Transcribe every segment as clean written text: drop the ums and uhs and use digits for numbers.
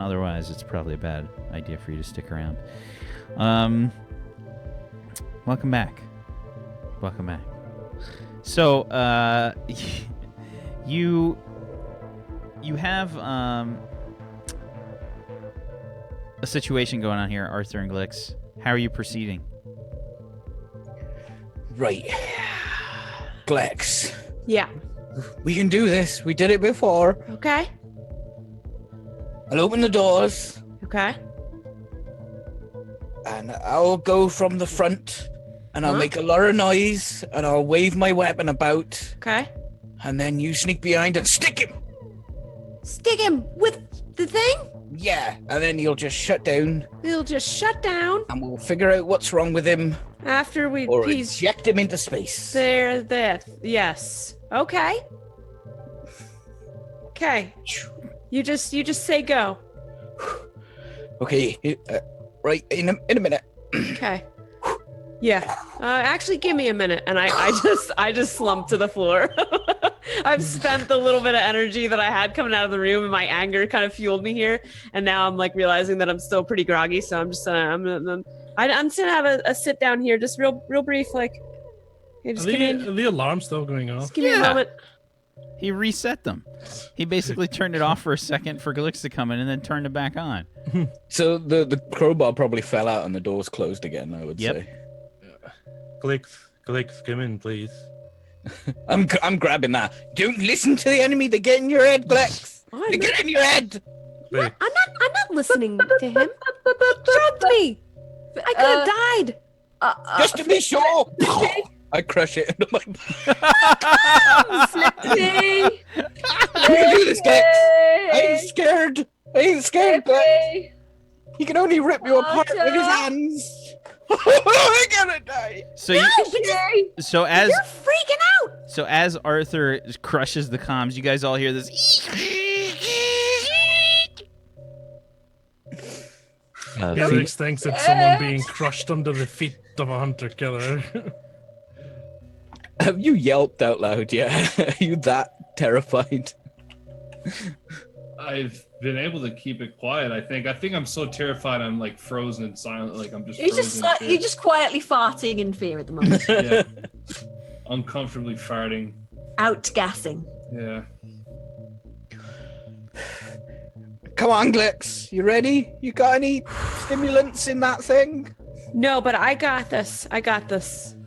Otherwise, it's probably a bad idea for you to stick around. Welcome back. Welcome back. So, you have a situation going on here, Arthur and Glix. How are you proceeding? Right. Glix. Yeah. We can do this. We did it before. Okay. I'll open the doors. Okay. And I'll go from the front. And I'll make a lot of noise. And I'll wave my weapon about. Okay. And then you sneak behind and stick him. Stick him with the thing? Yeah. And then he'll just shut down. He'll just shut down. And we'll figure out what's wrong with him. After we... Or eject him into space. There. Yes. Okay. Okay. You just say go. Okay. Right. In a minute. Okay. Yeah. Actually, give me a minute, and I just slumped to the floor. I've spent the little bit of energy that I had coming out of the room, and my anger kind of fueled me here. And now I'm like realizing that I'm still pretty groggy, so I'm just gonna have a sit down here, just real brief, like. Hey, just the alarm's still going off. Just give me a moment. He reset them. He basically turned it off for a second for Glix to come in and then turned it back on. So the crowbar probably fell out and the doors closed again, I would say. Glix, come in, please. I'm grabbing that. Don't listen to the enemy. They get in your head, Glix. They get in your head. I'm not listening to him. Trust me. I could have died. Just to be sure. I crush it into my... Flippy! We can do this, Glix. I ain't scared, Glix. He can only rip you apart with his hands. We're gonna die. So You're as freaking out. So as Arthur crushes the comms, you guys all hear this. Felix thinks it's someone being crushed under the feet of a hunter-killer. Have you yelped out loud yet? Are you that terrified? I've been able to keep it quiet. I think I'm so terrified. I'm like frozen and silent. Like I'm just. You're just quietly farting in fear at the moment. Yeah. Uncomfortably farting. Outgassing. Yeah. Come on, Glix. You ready? You got any stimulants in that thing? No, but I got this.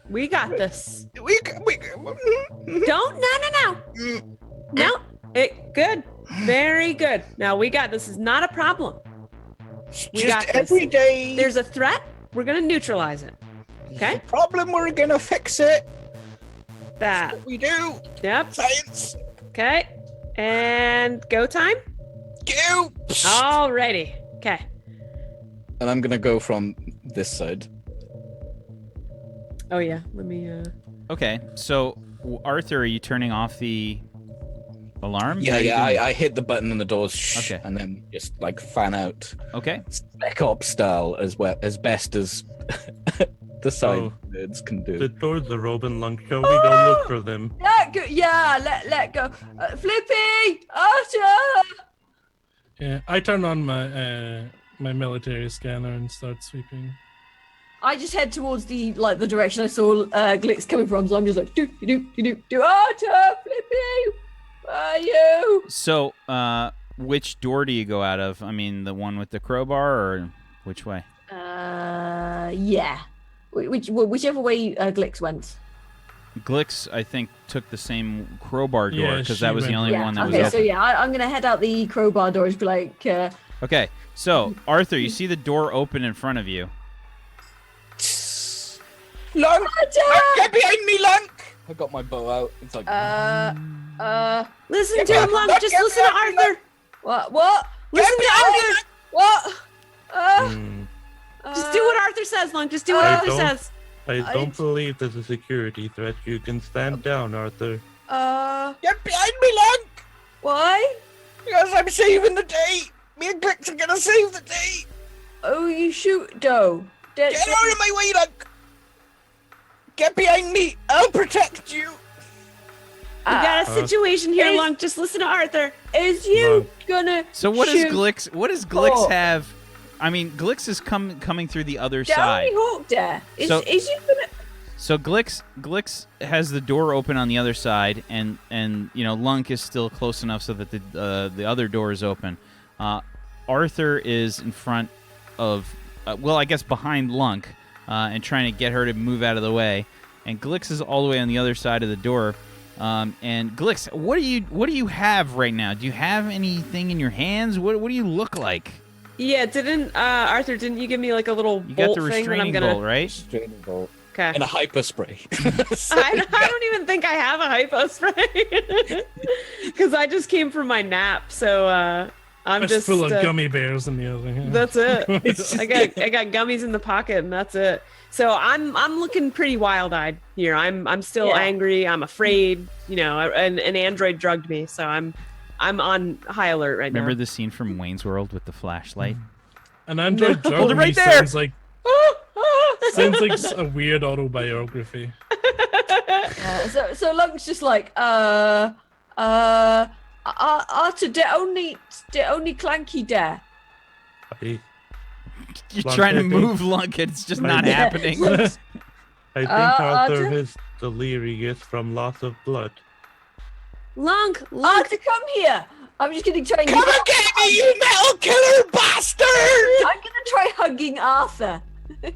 We got this. Don't. No. Good. Very good. Now we got this. Is not a problem. We got this. Every day. There's a threat. We're gonna neutralize it. Okay. Problem. We're gonna fix it. That. That's what we do. Yep. Science. Okay. And go time. Go. Alrighty. Okay. And I'm gonna go from this side. Oh yeah. Let me. Okay. So Arthur, are you turning off the alarm? Yeah. I hit the button and the doors Okay. and then just like fan out. Okay. Spec Ops style as best as the side nerds can do. The doors are open, Lunk. Shall we go look for them? Let go. Flippy! Archer! Yeah, I turn on my my military scanner and start sweeping. I just head towards the direction I saw Glix coming from, so I'm just like do Archer, Flippy, where are you? So, which door do you go out of? I mean, the one with the crowbar, or which way? Yeah. Whichever way Glix went. Glix, I think, took the same crowbar door Yeah, because she that was the went- only Yeah. one that was Okay, open. so yeah, I'm gonna head out the crowbar door. Just be like, Okay, so Arthur, you see the door open in front of you. Lunk! Archer! Get behind me, Lunk! I got my bow out. It's like Listen to him, Lunk. Just listen to Arthur. What? Listen to Arthur. What? Just do what Arthur says, Lunk. Just do what I Arthur don't- says. I don't believe there's a security threat. You can stand down, Arthur. get behind me, Lunk! Why? Because I'm saving the day. Me and Glix are gonna save the day. Oh, you shoot, Doe. Get out of my way, Lunk! Get behind me. I'll protect you. We got a situation here, is- Lunk. Just listen to Arthur. Is you Lunk. gonna So what does shoot Glix? What does Glix Oh. have? I mean, Glix is coming through the other down side. the Hawk there? Is So- you gonna... So Glix has the door open on the other side, and Lunk is still close enough so that the other door is open. Arthur is in front of, I guess behind Lunk, and trying to get her to move out of the way. And Glix is all the way on the other side of the door. And Glix, what do you have right now? Do you have anything in your hands? What do you look like? Yeah, Arthur, didn't you give me like a little You bolt got the thing that I'm restraining gonna... bolt, right? Straining bolt. Okay. And a hyper spray. I don't even think I have a hypo spray because I just came from my nap, so I'm It's just full of gummy bears in the other hand. That's it. I got gummies in the pocket, and that's it. So I'm looking pretty wild-eyed here. I'm still Yeah. angry. I'm afraid. An android drugged me, so I'm on high alert right Remember now. the scene from Wayne's World with the flashlight? An android No. Hold it drug right me there. sounds like a weird autobiography. So Lunk's just like, Arthur, the only clanky there. I You're Lunk, trying to I think- move Lunk, and it's just not Yeah. happening. think Arthur? is delirious from loss of blood. Lunk. Arthur, come here. I'm just gonna try and Come and get me, you metal killer bastard! I'm gonna try hugging Arthur.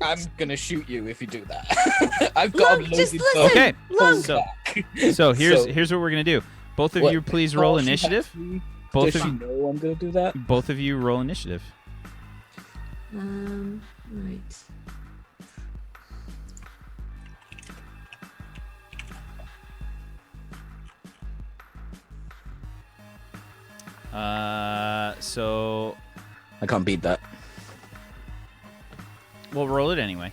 I'm gonna shoot you if you do that. I've got Lunk, a just loaded listen. bow. Okay, Lunk. so here's So- here's what we're gonna do. Both of What? you, please roll Oh, she initiative. actually- Both Does of she you, know I'm gonna do that? both of you roll initiative. Right. So I can't beat that. we'll roll it anyway.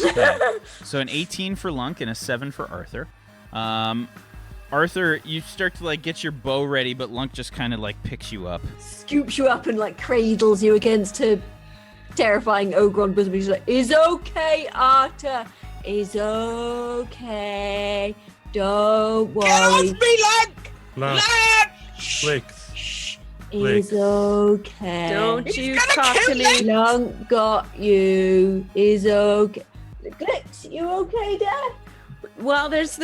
Okay. So an 18 for Lunk and a 7 for Arthur. Arthur, you start to get your bow ready, but Lunk just kind of picks you up. Scoops you up and cradles you against her terrifying Ogron bosom. He's like, "It's okay, Arthur. It's okay. Don't Get off worry. me, Lunk! Lunk, Shh! Flicks. Shh! It's okay. Don't He's you gonna talk kill to me. you. Lunk got you. It's okay. Glitz, you okay, Dad? Well, there's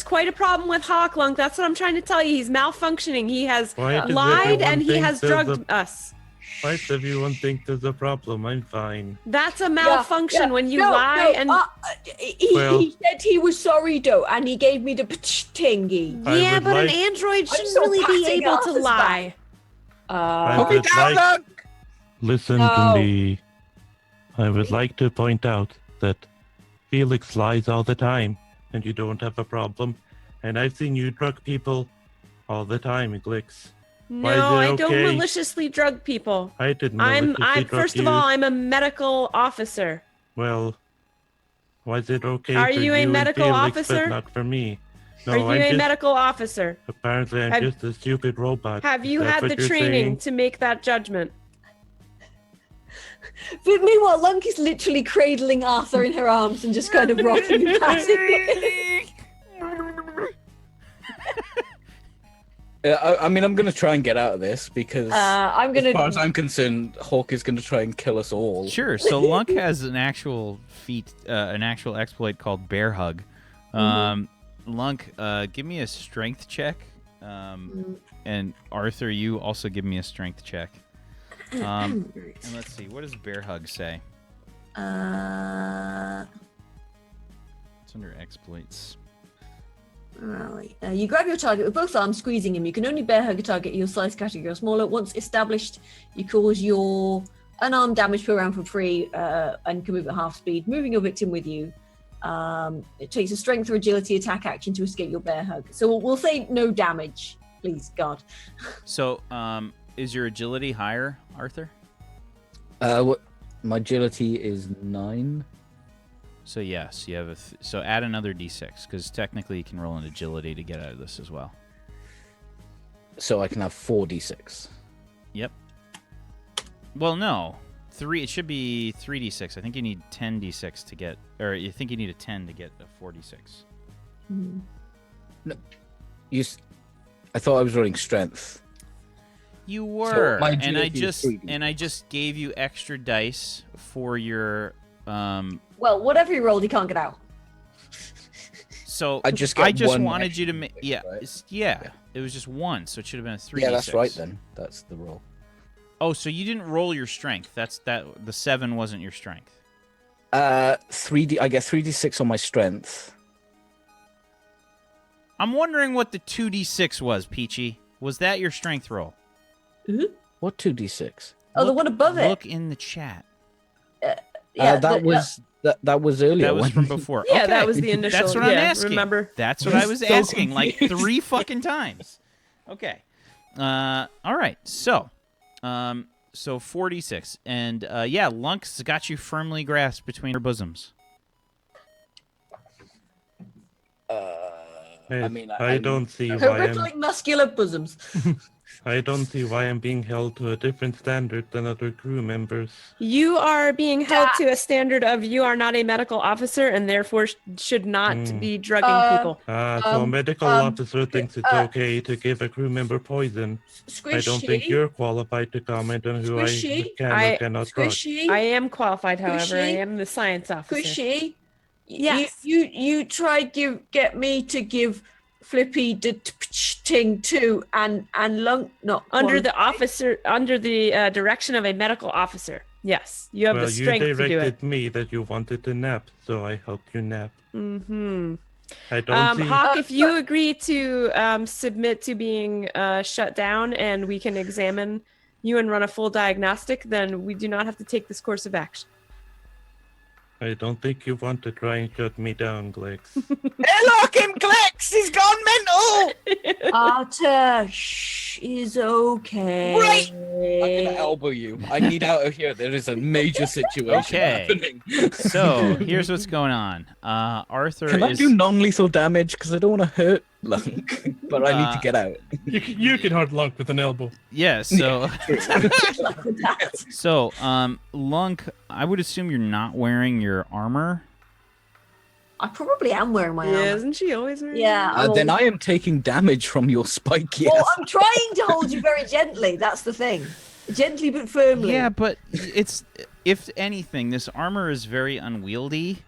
quite a problem with H.A.W.K, Lunk. That's what I'm trying to tell you. He's malfunctioning. He has Why does lied everyone and he think has there's drugged us. Why does everyone think there's a problem? I'm fine. That's a malfunction when you lie and Well- he said he was sorry though, and he gave me the tingy. I yeah, would but like- an android I'm shouldn't so really be patting able to Arthur's lie. I Put me would down, like- Lunk! Listen No. to me. I would like to point out that Felix lies all the time, and you don't have a problem. And I've seen you drug people all the time, Glix. Why is No, it I don't okay? maliciously drug people. I didn't I'm maliciously drug first of you. all, I'm a medical officer. Well, why is it okay Are for you a and medical Felix, officer? but not for me? No, Are you I'm a just, medical officer? apparently I'm have- just a stupid robot. Have Is you that had what the you're training saying? to make that judgment? But meanwhile, Lunk is literally cradling Arthur in her arms and just kind of rocking him passively. I mean, I'm gonna try and get out of this because, I'm as far as gonna. I'm concerned, H.A.W.K is gonna try and kill us all. Sure. So Lunk has an actual feat, an actual exploit called Bear Hug. Lunk, give me a strength check. And Arthur, you also give me a strength check. And let's see, what does Bear Hug say? It's under exploits. Right. You grab your target with both arms, squeezing him. You can only bear hug a target in your size category or smaller. Once established, you cause your unarmed damage per round for free and can move at half speed, moving your victim with you. It takes a strength or agility attack action to escape your bear hug. So we'll say no damage, please, God. So, is your agility higher, Arthur? What? My agility is 9. So yes, you have so add another d6 because technically you can roll an agility to get out of this as well. So I can have 4d6. Yep. Well, no. 3. It should be 3d6. I think you need 10d6 to get, or you think you need a 10 to get a 4d6. No, I thought I was rolling strength. You were, my and I agility is just 3D. gave you extra dice for your. Well, whatever you rolled, you can't get out. So I just get one wanted extra you to make. dice, Yeah, right? yeah, it was just 1, so it should have been a 3d6. Yeah, that's right then. That's the roll. Oh, so you didn't roll your strength. The 7 wasn't your strength. 3D. I get 3d6 on my strength. I'm wondering what the 2d6 was, Peachy. Was that your strength roll? What 2d6? Oh, the one above it. Look in the chat. Yeah, that was earlier. That was when- from before. Yeah, Okay. that was the initial. That's what I'm yeah, asking. Remember? That's what I was So asking like confused. 3 fucking times. Okay. All right. So 46. And yeah, Lunk's got you firmly grasped between her bosoms. I mean, I don't see why Horrifically muscular bosoms. I don't see why I'm being held to a different standard than other crew members. You are being held to a standard of you are not a medical officer and therefore should not be drugging people. So a medical officer thinks it's okay to give a crew member poison. I don't think you're qualified to comment on who I Squishy. can I- or cannot drug. Squishy. I am qualified, however. I Squishy. am the science officer. Squishy. Yes. You tried get me to give Flippy the ting to and Lunk not Under qualified. the direction of a medical officer. Yes, you have Well, the you strength to do it. directed me that you wanted to nap, so I helped you nap. Mm-hmm. I don't see. Hawk, if you agree to submit to being shut down and we can examine you and run a full diagnostic, then we do not have to take this course of action. I don't think you want to try and shut me down, Glex. Hey, look him, Glex! He's gone mental! Arthur, shh, is okay. Right. I'm gonna elbow you. I need out of here. There is a major situation Okay. happening. So here's what's going on. Arthur Can I is. do non-lethal damage? Because I don't want to hurt Lunk, but I need to get out. You can hurt Lunk with an elbow. Yeah. So Good luck with that. so Lunk, I would assume you're not wearing your armor. I probably am wearing my Yeah, armor. isn't she always wearing Yeah. that? Then I am taking damage from your spike. Yes. Well, I'm trying to hold you very gently. That's the thing. Gently but firmly. Yeah, but it's if anything, this armor is very unwieldy.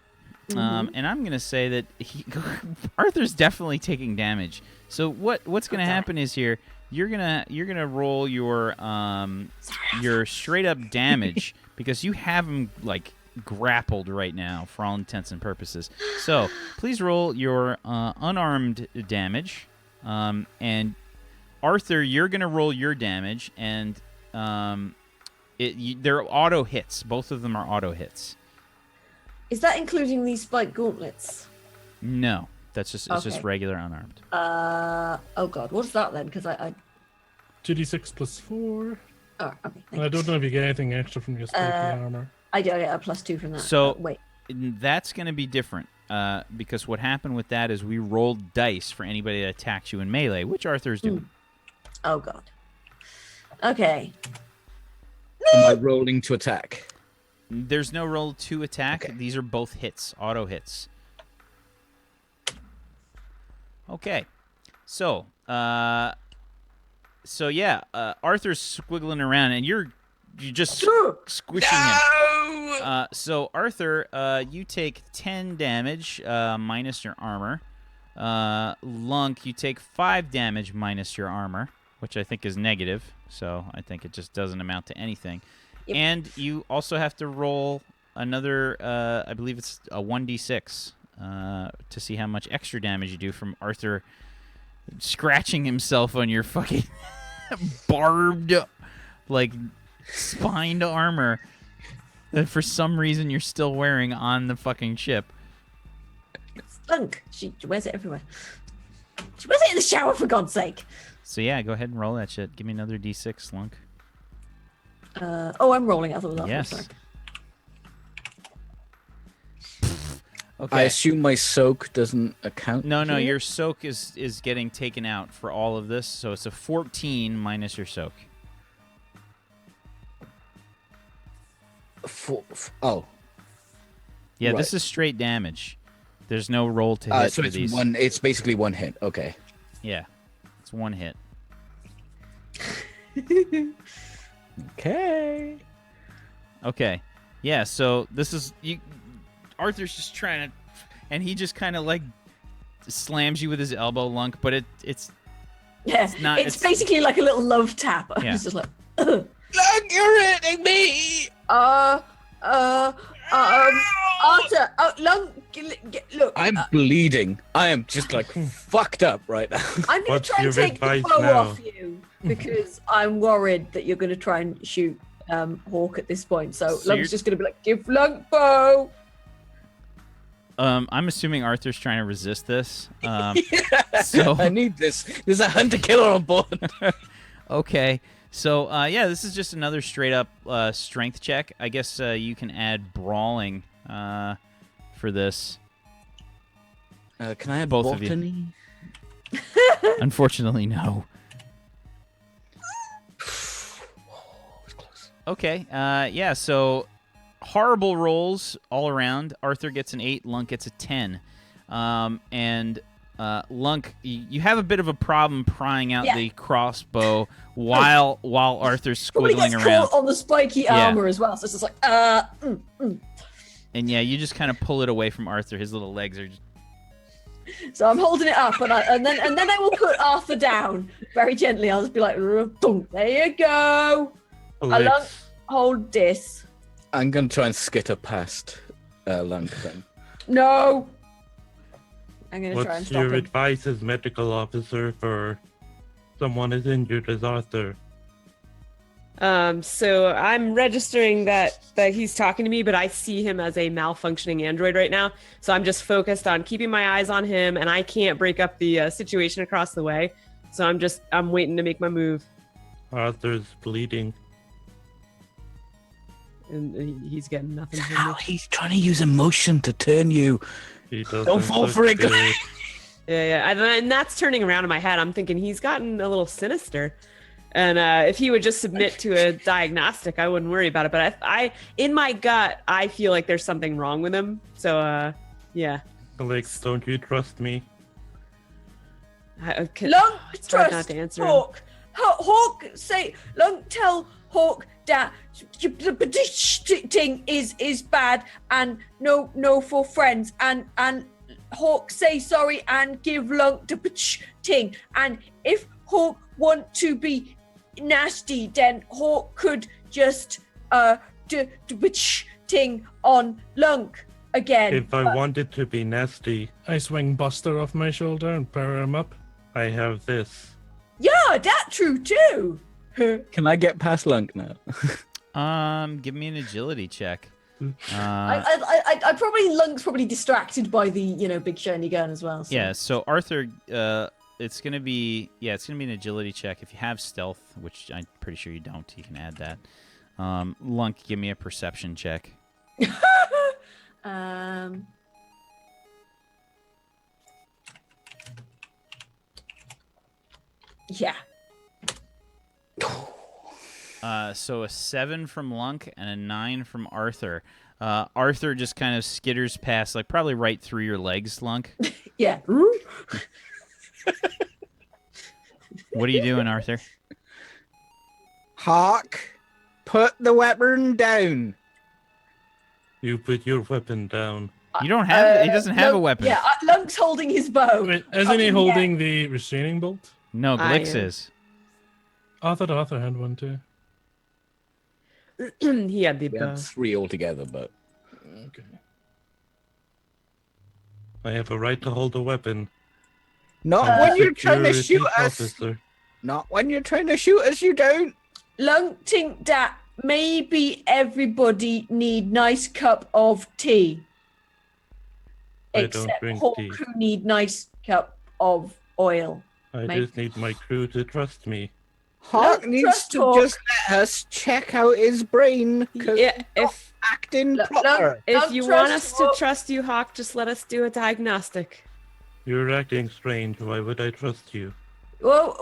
And I'm gonna say that Arthur's definitely taking damage. So what's gonna happen is here you're gonna roll your straight up damage because you have him like grappled right now for all intents and purposes. So please roll your unarmed damage, and Arthur, you're gonna roll your damage, and they're auto hits. Both of them are auto hits. Is that including these spike gauntlets? No, that's just it's just Okay. regular unarmed. Oh god, what's that then? Because I 2d6 plus 4. oh, okay. And Thank I you. don't know if you get anything extra from your spiky armor. I do get a +2 from that. So- but wait. That's going to be different because what happened with that is we rolled dice for anybody that attacks you in melee, which Arthur's doing. Oh god. Okay. Am I rolling to attack? There's no roll to attack. Okay. These are both hits, auto hits. Okay, so yeah, Arthur's squiggling around, and you're just squishing him. So Arthur, you take 10 damage minus your armor. Lunk, you take 5 damage minus your armor, which I think is negative. So I think it just doesn't amount to anything. Yep. And you also have to roll another, I believe it's a 1d6 to see how much extra damage you do from Arthur scratching himself on your fucking barbed, like, spined armor that for some reason you're still wearing on the fucking ship. Lunk. She wears it everywhere. She wears it in the shower, for God's sake. So yeah, go ahead and roll that shit. Give me another d6, Lunk. I'm rolling. I thought it was that. Yes. Sorry. Okay. I assume my soak doesn't account. No, here? your soak is getting taken out for all of this, so it's a 14 minus your soak. Oh. Yeah, Right. this is straight damage. There's no roll to hit So for it's these. one. It's basically one hit. Okay. Yeah, it's one hit. Okay. Okay. Yeah, so this is you. Arthur's just trying to, and he just kind of like slams you with his elbow, Lunk. But it's Yeah, not- it's it's- basically like a little love tap. Yeah. It's just like, Look, you're hitting me. Arthur, Lunk, look, I'm bleeding. I am just like fucked up right now. I'm going What's to try and your take the advice bow now? off you because I'm worried that you're going to try and shoot Hawk at this point. So, So Lunk's you're- just going to be like, give Lunk bow. I'm assuming Arthur's trying to resist this. So I need this. There's a hunter killer on board. okay. So yeah, this is just another straight up strength check. I guess you can add brawling for this. Can I have Both of you. botany? Unfortunately, no. Okay. Yeah. So horrible rolls all around. Arthur gets an 8. Lunk gets a 10. And Lunk, you have a bit of a problem prying out Yeah. the crossbow while Arthur's Probably squiggling gets around. caught on the spiky Yeah. armor as well. So it's just like, And yeah, you just kind of pull it away from Arthur. His little legs are just. So I'm holding it up, and then I will put Arthur down very gently. I'll just be like, boom, there you go. Felix, Lunk, hold this. I'm gonna try and skitter past Lunk then. No. I'm gonna try and what's stop your him. advice as medical officer for someone as injured as Arthur? So I'm registering that he's talking to me, but I see him as a malfunctioning android right now. So I'm just focused on keeping my eyes on him, and I can't break up the situation across the way. So I'm waiting to make my move, Arthur's bleeding. and he's getting nothing from How me. he's trying to use emotion to turn you. He doesn't Don't fall look for it, good. Yeah. And that's turning around in my head. I'm thinking he's gotten a little sinister. And if he would just submit to a diagnostic, I wouldn't worry about it. But I in my gut, I feel like there's something wrong with him. So, yeah. Felix, don't you trust me? Lunk, Lunk, it's hard not trust to answer him. Hawk. Hawk, say, Lunk, tell Hawk that the thing is bad and no for friends. And Hawk, say sorry and give Lunk the thing. And if Hawk want to be nasty, then Hawk could just do the thing on Lunk again. If I wanted to be nasty, I swing Buster off my shoulder and power him up. I have this. Yeah, that true too. Can I get past Lunk now? Give me an agility check. I probably Lunk's probably distracted by the big shiny gun as well. So. Yeah. So Arthur, it's gonna be an agility check. If you have stealth, which I'm pretty sure you don't, you can add that. Lunk, give me a perception check. Yeah. So a 7 from Lunk and a 9 from Arthur. Arthur just kind of skitters past, like probably right through your legs, Lunk. Yeah. What are you doing, Arthur? Hawk, put the weapon down. You put your weapon down. You don't have. He doesn't have a Lunk- weapon. Yeah, Lunk's holding his bow. Wait, isn't he Yeah. holding the restraining bolt? No, I Glix am. is. I thought Arthur had one too. He had the We bow. had 3 altogether, but Okay. I have a right to hold a weapon. not I'm a when you're trying to security shoot us. officer. Not when you're trying to shoot us. You don't. Lunk think that maybe everybody need nice cup of tea. I don't Except drink Hawk tea. who need nice cup of oil. I Mate. just need my crew to trust me. Hawk Lunk, needs trust to Hawk. just let us check out his brain because Yeah, if acting Lunk- proper. if Don't you trust want us to Hawk. trust you, Hawk, just let us do a diagnostic. You're acting strange. Why would I trust you? Well,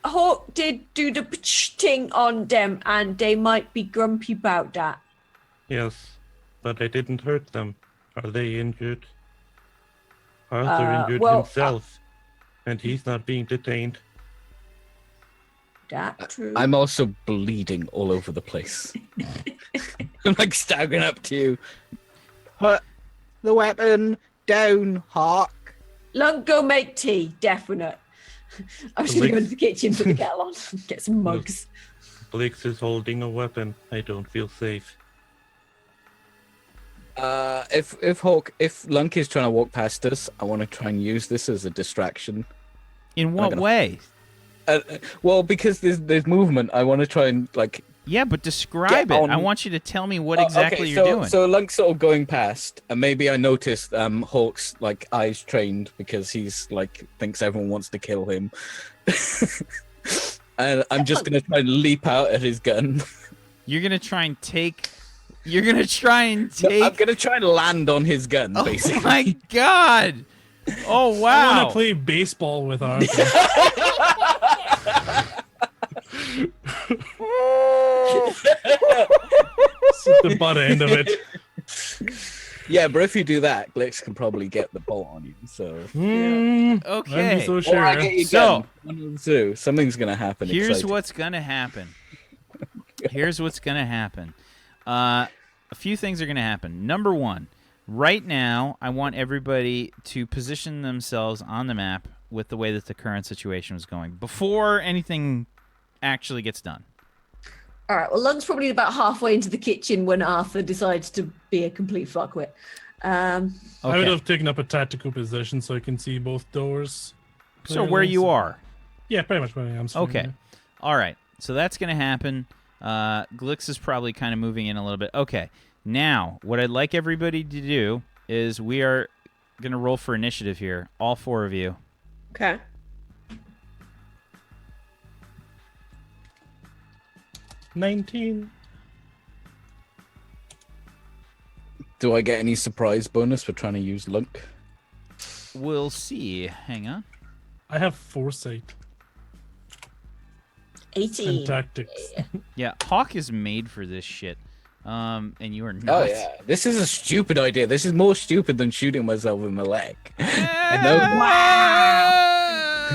Hawk did do the thing on them, and they might be grumpy about that. Yes, but I didn't hurt them. Are they injured? Arthur injured himself, and he's not being detained. That's true. I'm also bleeding all over the place. I'm like staggering up to you. Put the weapon down, Hawk. Lunk, go make tea, definite. I'm just gonna go into the kitchen, put the kettle on, get some mugs. Felix is holding a weapon. I don't feel safe. If Lunk is trying to walk past us, I want to try and use this as a distraction. In what way? Well, because there's movement, I want to try and like. Yeah, but describe it. I want you to tell me what exactly you're doing. So Lunk's sort of going past, and maybe I noticed Hawk's like eyes trained because he's like thinks everyone wants to kill him, and I'm just gonna try and leap out at his gun. You're gonna try and take. You're gonna try and take. No, I'm gonna try and land on his gun, basically. Oh my god! Oh wow! I want to play baseball with Arthur. The butt end of it. Yeah, but if you do that, Glix can probably get the bolt on you. So okay. I'm so sure. Or I get your gun. One of the two. Something's gonna happen. Here's what's gonna happen. Here's what's gonna happen. A few things are gonna happen. Number one, right now, I want everybody to position themselves on the map with the way that the current situation was going before anything actually gets done. All right. Well, Lunk's probably about halfway into the kitchen when Arthur decides to be a complete fuckwit. I would have taken up a tactical position so I can see both doors. So where you are? Yeah, pretty much where I am. Okay. Yeah. All right. So that's going to happen. Glix is probably kind of moving in a little bit. Okay. Now, what I'd like everybody to do is we are going to roll for initiative here. All four of you. Okay. $19. Do I get any surprise bonus for trying to use Lunk? We'll see. Hang on. I have foresight 18. and tactics. Yeah, Hawk is made for this shit. And you are not. Oh yeah, this is a stupid idea. This is more stupid than shooting myself in the leg. I know. Wow.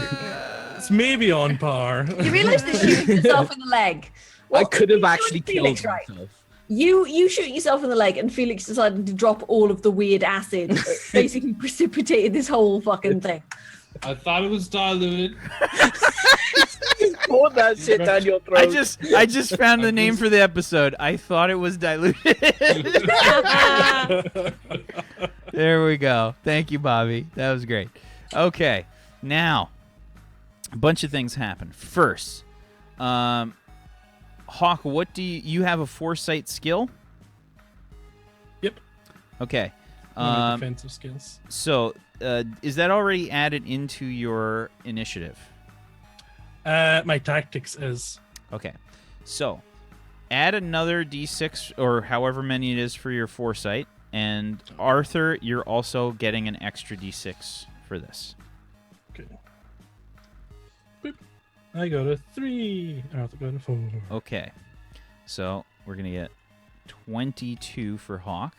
It's maybe on par. You realise that shooting yourself in the leg. I could have actually Felix, killed right? myself. You shoot yourself in the leg, and Felix decided to drop all of the weird acid that basically precipitated this whole fucking thing. I thought it was diluted. Pour that shit down your throat. I just found the name for the episode. I thought it was diluted. There we go. Thank you, Bobby. That was great. Okay, now a bunch of things happen. First, Hawk, what do you have a foresight skill? Yep. Okay. Defensive skills. So, is that already added into your initiative? My tactics is. Okay. So, add another d6 or however many it is for your foresight. And Arthur, you're also getting an extra d6 for this. Okay. Boop. I got a 3. Arthur got a 4. Okay. So, we're going to get 22 for Hawk.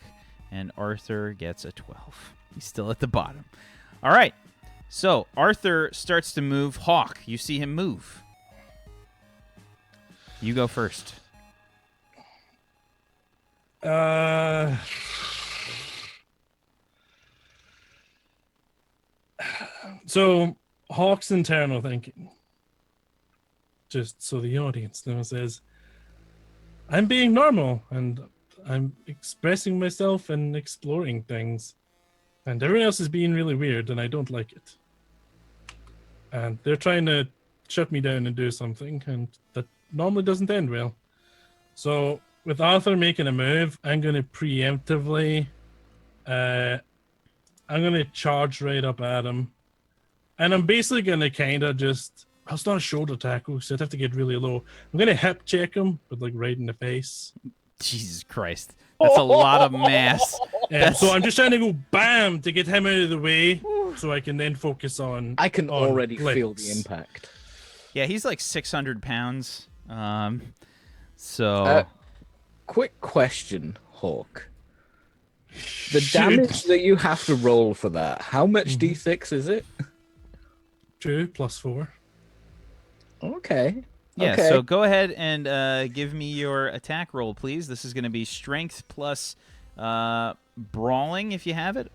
And Arthur gets a 12. He's still at the bottom. All right. So, Arthur starts to move. Hawk, you see him move. You go first. So, Hawk's internal thinking, just so the audience knows, is I'm being normal and I'm expressing myself and exploring things, and everyone else is being really weird and I don't like it. And they're trying to shut me down and do something, and that normally doesn't end well. So with Arthur making a move, I'm going to preemptively, I'm going to charge right up at him. And I'm basically going to kind of just, well, it's not a shoulder tackle, so I'd have to get really low. I'm going to hip check him, but like right in the face. Jesus Christ. That's a lot of mass. So I'm just trying to go bam to get him out of the way. so I can then focus on. I can on already feel the Glix. impact. Yeah, he's like 600 pounds. So Quick question, Hawk. The Shoot. damage that you have to roll for that, how much D6 is it? 2 + 4. Okay. yeah, Okay. so go ahead and give me your attack roll, please. This is going to be strength plus brawling if you have it.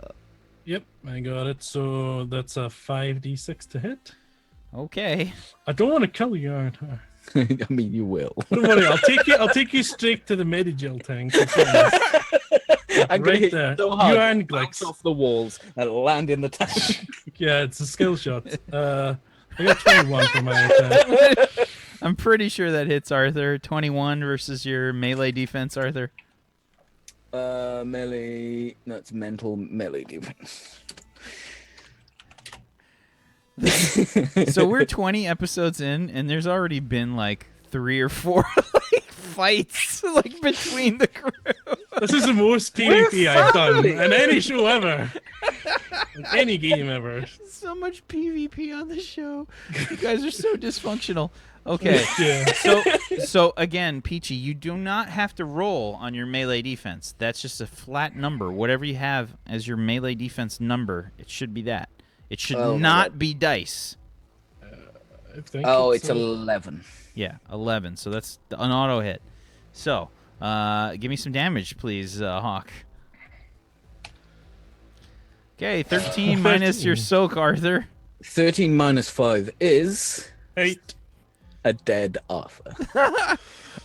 Yep, I got it. So that's a 5d6 to hit. Okay. I don't want to kill you, aren't I? I mean, you will. Don't worry, I'll take you straight to the Medigel tank. I'm gonna Right hit there. you so hard, You and bounce Glix. off the walls and land in the tank. Yeah, it's a skill shot. I got 21 for my attack. I'm pretty sure that hits Arthur. 21 versus your melee defense, Arthur. Melee. No, it's mental melee defense. So we're 20 episodes in, and there's already been like 3 or 4 like fights like between the crew. This is the most PvP I've done in any show ever. In any game ever. So much PvP on the show. You guys are so dysfunctional. Okay. Yeah. So again, Peachy, you do not have to roll on your melee defense. That's just a flat number. Whatever you have as your melee defense number, it should be that. It should not be dice. I think It's 11. Yeah, 11. So that's an auto hit. So, give me some damage, please, Hawk. Okay, 13 minus your soak, Arthur. 13 minus 5 is 8. a dead Arthur.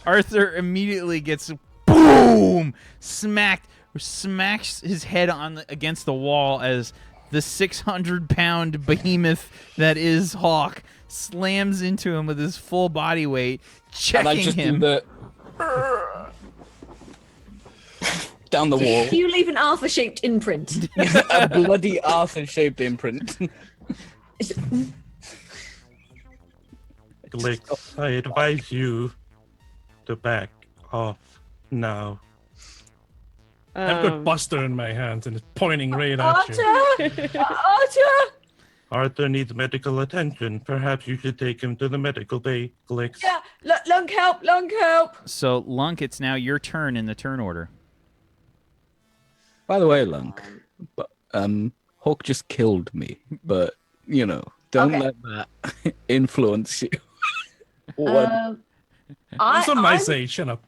Arthur immediately gets boom smacks his head against the wall as the 600-pound behemoth that is Hawk slams into him with his full body weight, And I checking just him. do the down the wall. You leave an Arthur-shaped imprint. A bloody Arthur-shaped imprint. Glix, I advise you to back off now. I've got Buster in my hand and it's pointing right at you. Arthur! Arthur! Arthur needs medical attention. Perhaps you should take him to the medical bay, Glix. Yeah, Lunk help! Lunk help! So, Lunk, it's now your turn in the turn order. By the way, Lunk, but Hawk just killed me. But you know, don't Okay. let that influence you. What? It's on my side, shut up.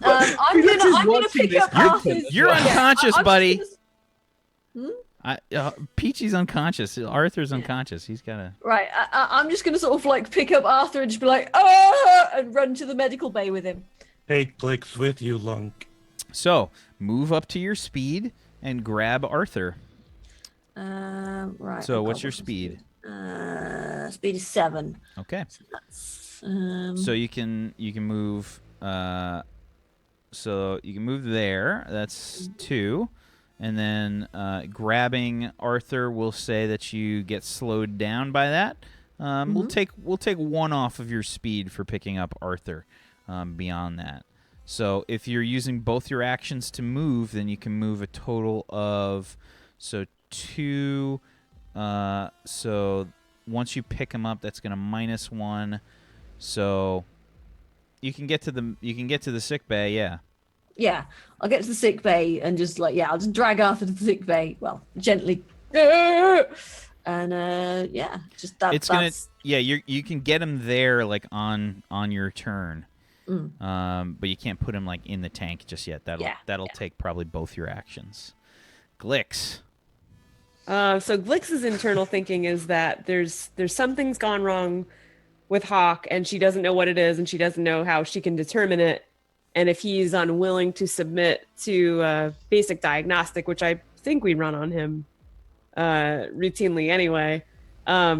I'm gonna pick up Arthur's. You're unconscious, I'm buddy. just Peachy's unconscious. Arthur's unconscious. He's got to... Right, I'm just gonna sort of like pick up Arthur and just be like, ah, and run to the medical bay with him. Take Glix with you, Lunk. So, move up to your speed and grab Arthur. Right. So, oh what's God, your speed? Speed is 7. Okay. That's, So you can move. So you can move there. That's 2, and then grabbing Arthur will say that you get slowed down by that. We'll take 1 off of your speed for picking up Arthur. Beyond that, so if you're using both your actions to move, then you can move a total of 2. So once you pick him up, that's gonna -1. So you can get to the sick bay, yeah. yeah, I'll get to the sick bay and just like, I'll just drag Arthur to the sick bay. Well, gently. And just that. It's gonna, you can get him there like on your turn. But you can't put him like in the tank just yet. That'll take probably both your actions. Glix. So Glix's internal thinking is that there's something's gone wrong with H.A.W.K, and she doesn't know what it is, and she doesn't know how she can determine it. And if he's unwilling to submit to basic diagnostic, which I think we run on him routinely anyway,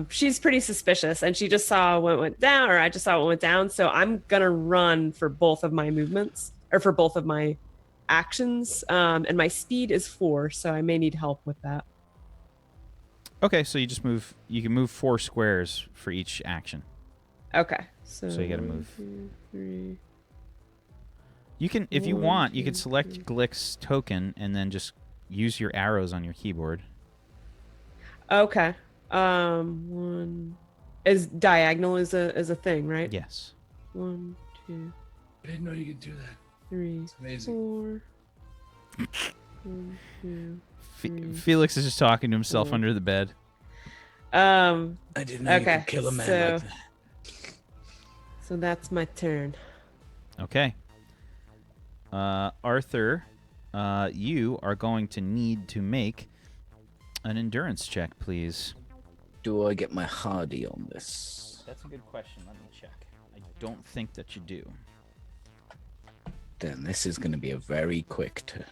she's pretty suspicious, and she just saw what went down, or I just saw what went down. So I'm gonna run for both of my movements, or for both of my actions, and my speed is 4, so I may need help with that. Okay, so you just move. You can move 4 squares for each action. Okay, so So you gotta move. 1, 2, 3. You can, if you want, you could select Glick's token and then just use your arrows on your keyboard. Okay. One is diagonal is a thing, right? Yes. 1, 2, I didn't know you could do that. 3, It's amazing. 4. 1, 2. Felix is just talking to himself under the bed. I didn't know you Okay, could kill a man so- like that. So that's my turn. Okay. Arthur, you are going to need to make an endurance check, please. Do I get my hardy on this? That's a good question. Let me check. I don't think that you do. Then this is going to be a very quick turn.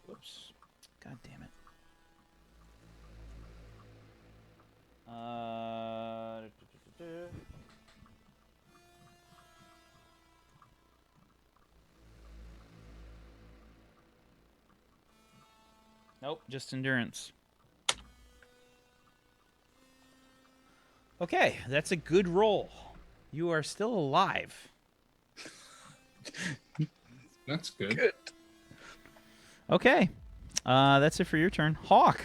Whoops. God damn it. Nope, just endurance. Okay, that's a good roll. You are still alive. That's good. Good. Okay, that's it for your turn. Hawk.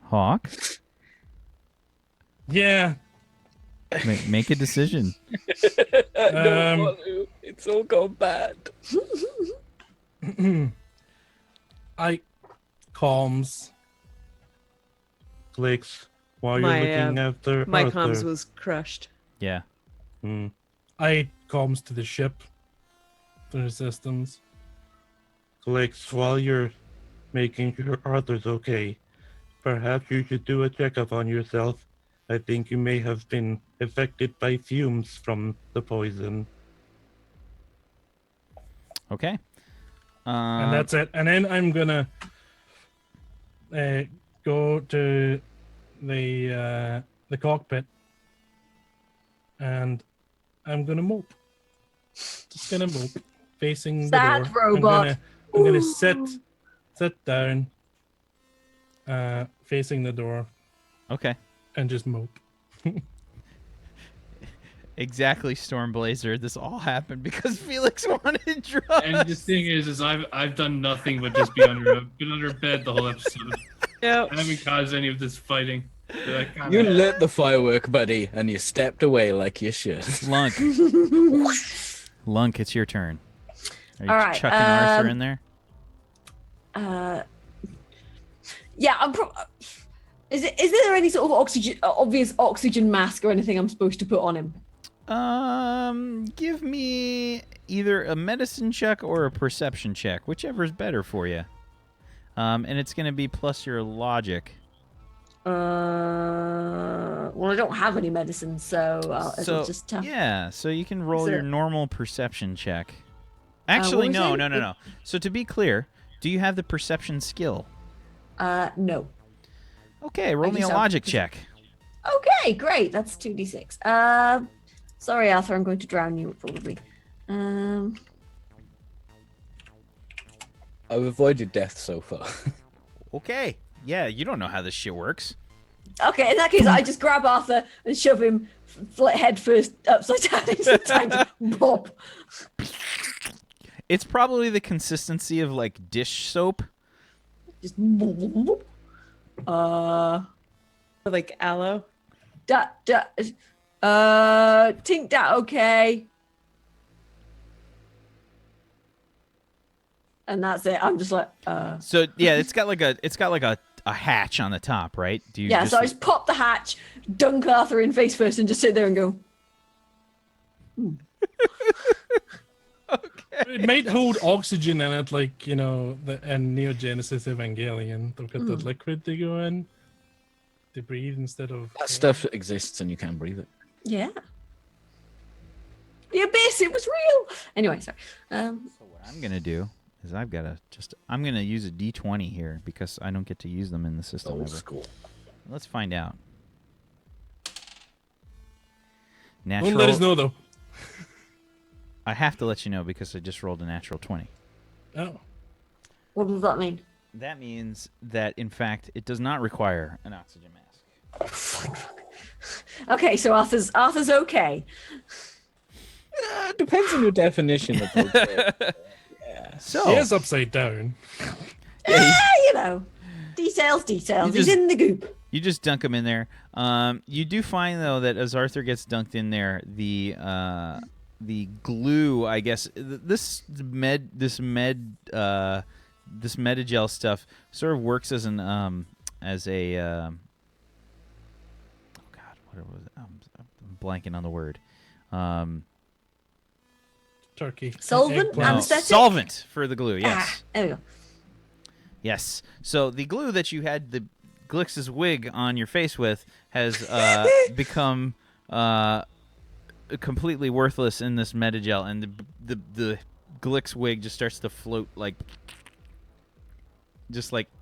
Hawk, Yeah. make a decision. I don't Um, want to. It's all gone bad. I calms. Clicks while My, you're looking after My Arthur. comms was crushed. Yeah. Hmm. I calms to the ship. The systems. Clicks while you're making sure Arthur's okay. Perhaps you should do a checkup on yourself. I think you may have been affected by fumes from the poison. Okay. And that's it. And then I'm gonna go to the cockpit, and I'm gonna mope. Just gonna mope, facing Sad the door. robot. I'm gonna sit down, facing the door, Okay. and just mope. Exactly, Stormblazer. This all happened because Felix wanted drugs. And the thing is I've done nothing but just been under bed the whole episode. Yep. I haven't caused any of this fighting. But I kinda- You lit the firework, buddy, and you stepped away like you should. Lunk. Lunk, it's your turn. Are you All right, chucking Arthur in there? Yeah, is there any sort of obvious oxygen mask or anything I'm supposed to put on him? Give me either a medicine check or a perception check, whichever's better for you. And it's going to be plus your logic. Well, I don't have any medicine, so it'll just have. Yeah, so you can roll Is your it- normal perception check. Actually, was no, it? no. So to be clear, do you have the perception skill? No. Okay, roll me a just have- logic check. Okay, great. That's 2d6. Sorry, Arthur, I'm going to drown you probably. I've avoided death so far. Okay. Yeah, you don't know how this shit works. Okay, in that case, I just grab Arthur and shove him head first upside down into the tank. Bop. It's probably the consistency of like dish soap. Just. Like aloe. Tink that okay. And that's it. I'm just like, So yeah, it's got like a hatch on the top, right? Do you yeah, just, so I just pop the hatch, dunk Arthur in face first, and just sit there and go, It might hold oxygen in it, like, you know, in Neo Genesis Evangelion. They've got the liquid to go in to breathe instead of. That stuff exists and you can breathe it. yeah. The abyss, it was real. Anyway, sorry. So what I'm gonna do is I'm gonna use a D20 here because I don't get to use them in the system Old ever. school. Let's find out. Don't Natural. let us know though. I have to let you know because I just rolled a natural 20. Oh. What does that mean? That means that in fact it does not require an oxygen mask. Okay, so Arthur's okay. Depends on your definition of okay. So He is upside down. You know, details. He's in the goop. you just dunk him in there. You do find though that as Arthur gets dunked in there, the glue, I guess, this metagel stuff sort of works as an oh god, what was it? I'm blanking on the word. Turkey. Solvent? Eggplant. Anesthetic? Solvent for the glue. Yes. There we go. Yes. So the glue that you had the Glix's wig on your face with has become completely worthless in this metagel, and the Glix wig just starts to float like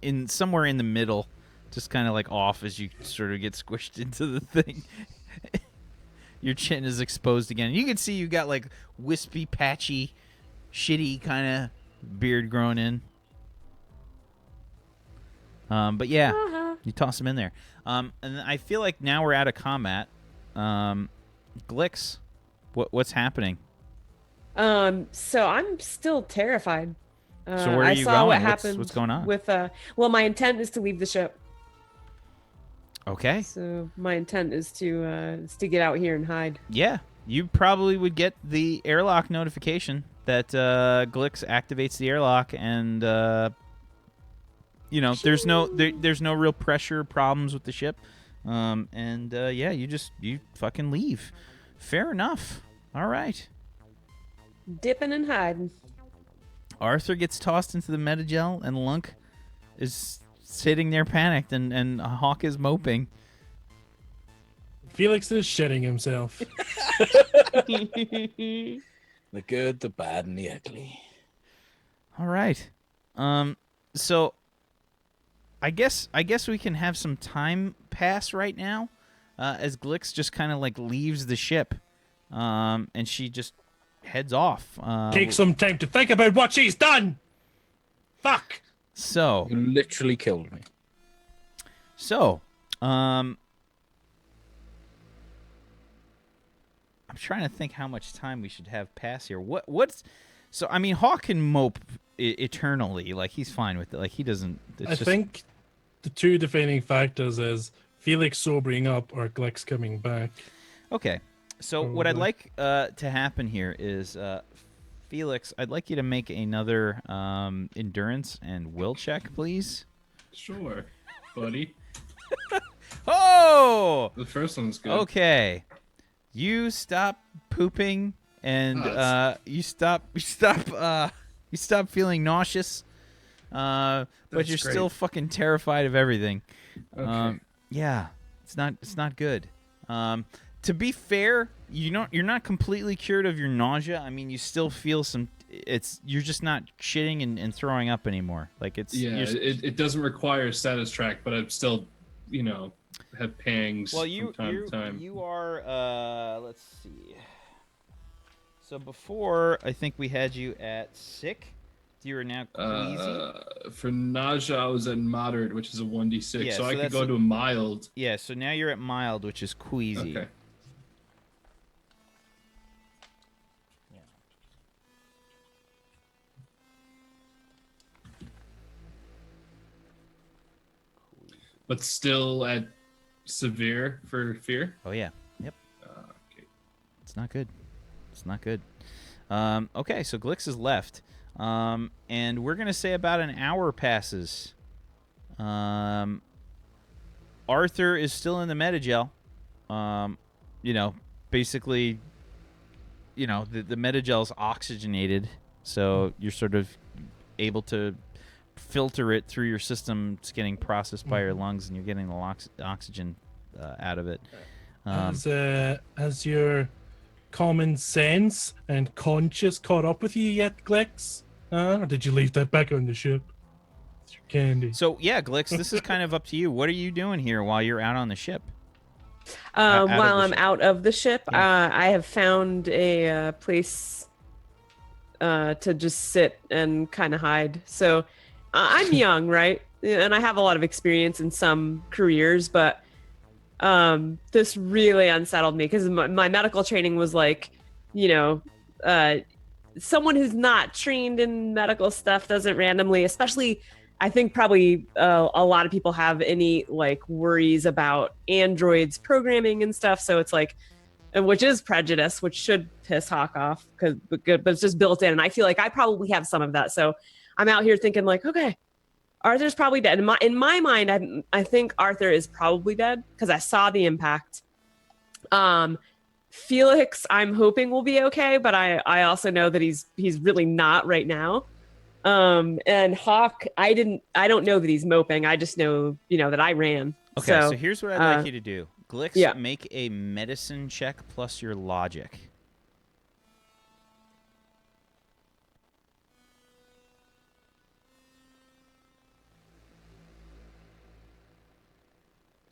in somewhere in the middle, just kind of like off as you sort of get squished into the thing. Your chin is exposed again. You can see you got like wispy, patchy, shitty kind of beard growing in. But yeah, you toss him in there. And I feel like now we're out of combat. Glix, what's happening? So I'm still terrified. So where are I you saw going? what happened. What's going on? With well, my intent is to leave the ship. Okay. So my intent is to get out here and hide. Yeah, you probably would get the airlock notification that Glix activates the airlock, and there's no real pressure problems with the ship, yeah, you fucking leave. Fair enough. All right. Dipping and hiding. Arthur gets tossed into the metagel, and Lunk is sitting there panicked, and H.A.W.K is moping. Felix is shitting himself. The good, the bad, and the ugly. All right. So I guess we can have some time pass right now, as Glix just kind of like leaves the ship, and she just heads off. Take some time to think about what she's done. Fuck. So You literally killed me. I'm trying to think how much time we should have pass here. What's so? I mean, H.A.W.K can mope eternally. Like he's fine with it. Like he doesn't. I think the two defining factors is Felix sobering up or Glix coming back. Okay. So what I'd like to happen here is, Felix, I'd like you to make another endurance and will check, please. Sure, buddy. Oh! The first one's good. Okay. You stop pooping and you stop feeling nauseous. But That's you're great. still fucking terrified of everything. Okay. Yeah. It's not good. To be fair, you're not completely cured of your nausea. I mean, you still feel some. You're just not shitting and throwing up anymore. Like it's it doesn't require status track, but I'm still, have pangs Well, from time to time. you are. Let's see. So before, I think we had you at sick. You are now queasy. For nausea, I was at moderate, which is a 1d6, Yeah, so I so could go to a mild. Yeah. So now you're at mild, which is queasy. Okay. But still at severe for fear? Oh yeah. Yep. Okay. It's not good. It's not good. Okay, so Glix is left. And we're gonna say about an hour passes. Arthur is still in the metagel. Basically, the metagel's oxygenated, so you're sort of able to filter it through your system. It's getting processed by your lungs, and you're getting the oxygen out of it. Has your common sense and conscious caught up with you yet, Glix? Or did you leave that back on the ship? It's your candy. So yeah, Glix, this is kind of up to you. What are you doing here while you're out on the ship? Out of While the I'm ship. out of the ship, Yeah. I have found a place to just sit and kind of hide. So I'm young, right? And I have a lot of experience in some careers, but this really unsettled me because my medical training was like, you know, someone who's not trained in medical stuff doesn't randomly, especially I think probably a lot of people have any like worries about androids programming and stuff. So it's like, and which is prejudice, which should piss Hawk off but it's just built in. And I feel like I probably have some of that. So I'm out here thinking like, okay, Arthur's probably dead. In my mind, I think Arthur is probably dead because I saw the impact. Felix, I'm hoping will be okay, but I also know that he's really not right now. And Hawk, I don't know that he's moping. I just know, that I ran. Okay, so here's what I'd like you to do. Glix, yeah. make a medicine check plus your logic.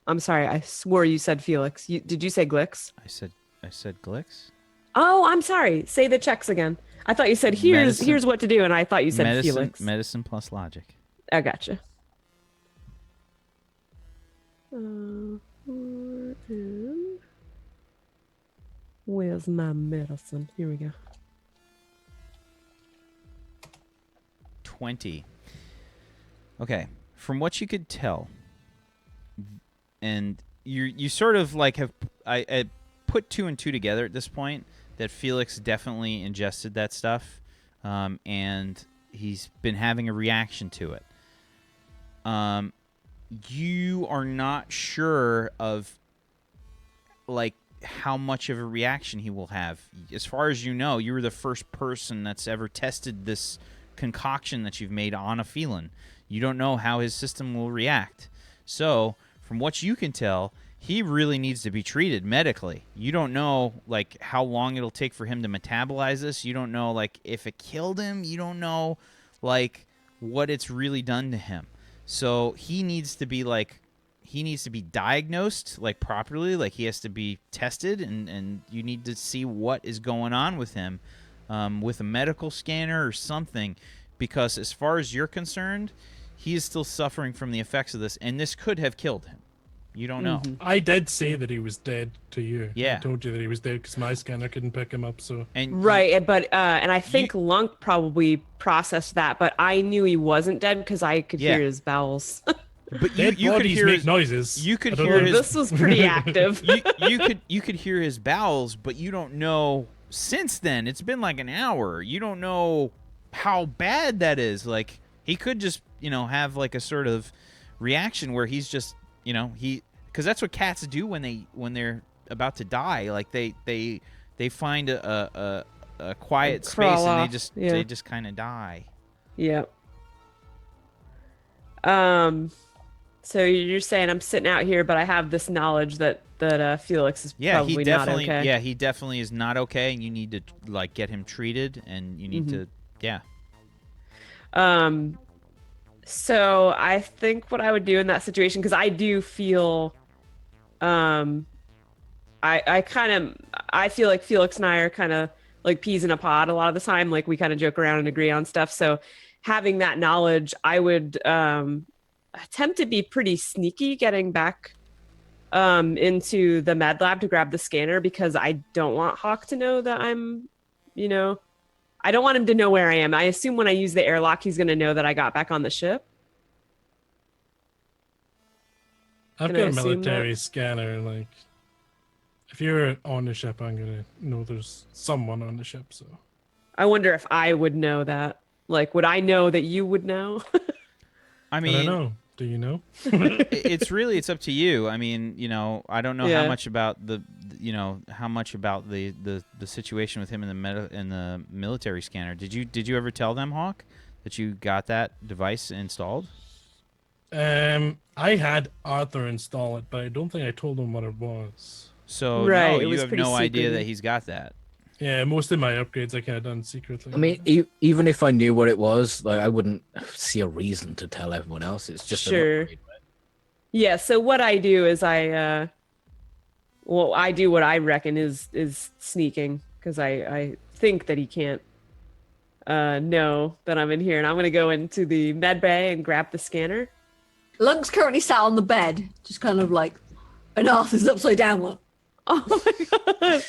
I'm sorry, I swore you said Felix. Did you say Glix? I said Glix. Oh, I'm sorry. Say the checks again. I thought you said here's what to do, and I thought you said Felix. Medicine plus logic. I gotcha. Where's my medicine? Here we go. 20. Okay, from what you could tell, and you sort of like have I put 2 and 2 together at this point that Felix definitely ingested that stuff, and he's been having a reaction to it. You are not sure of like how much of a reaction he will have. As far as you know, you were the first person that's ever tested this concoction that you've made on a Felan. You don't know how his system will react. So, from what you can tell, he really needs to be treated medically. You don't know like how long it'll take for him to metabolize this. You don't know like if it killed him. You don't know like what it's really done to him. So, he needs to be diagnosed like properly, like he has to be tested, and you need to see what is going on with him with a medical scanner or something, because as far as you're concerned, he is still suffering from the effects of this, and this could have killed him. You don't know. I did say that he was dead to you. Yeah. I told you that he was dead because my scanner couldn't pick him up. So Right, but and I think Lunk probably processed that, but I knew he wasn't dead because I could hear his bowels. But dead you could bodies hear make his noises. You could I don't hear know. his. This was pretty active. You could hear his bowels, but you don't know. Since then, it's been like an hour. You don't know how bad that is. Like he could just have like a sort of reaction where he's just because that's what cats do when they're about to die. Like they find a quiet space and they just kind of die. Yeah. So you're saying I'm sitting out here, but I have this knowledge that Felix is probably not okay. Yeah, he definitely is not okay, and you need to like get him treated, and you need to So I think what I would do in that situation, because I do feel, I feel like Felix and I are kind of like peas in a pod a lot of the time. Like we kind of joke around and agree on stuff. So having that knowledge, I would attempt to be pretty sneaky getting back into the med lab to grab the scanner, because I don't want Hawk to know that I'm, I don't want him to know where I am. I assume when I use the airlock, he's going to know that I got back on the ship. I've Can got I a assume military scanner. Like, if you're on the ship, I'm gonna know there's someone on the ship. So, I wonder if I would know that. Like, would I know that you would know? I I mean, don't know. Do you know? it's up to you. I mean, I don't know Yeah. how much about the situation with him in the military scanner. Did you ever tell them, Hawk, that you got that device installed? I had Arthur install it, but I don't think I told him what it was. So Right, no, it you was have pretty no idea secretive. that he's got that. Yeah, most of my upgrades I kind of done secretly. I mean, even if I knew what it was, like I wouldn't see a reason to tell everyone else. It's just an Sure. upgrade, right? Yeah, so what I do is I do what I reckon is sneaking, because I think that he can't know that I'm in here, and I'm gonna go into the med bay and grab the scanner. Lunk's currently sat on the bed, just kind of like, and Arthur's upside down. Like, Oh my god.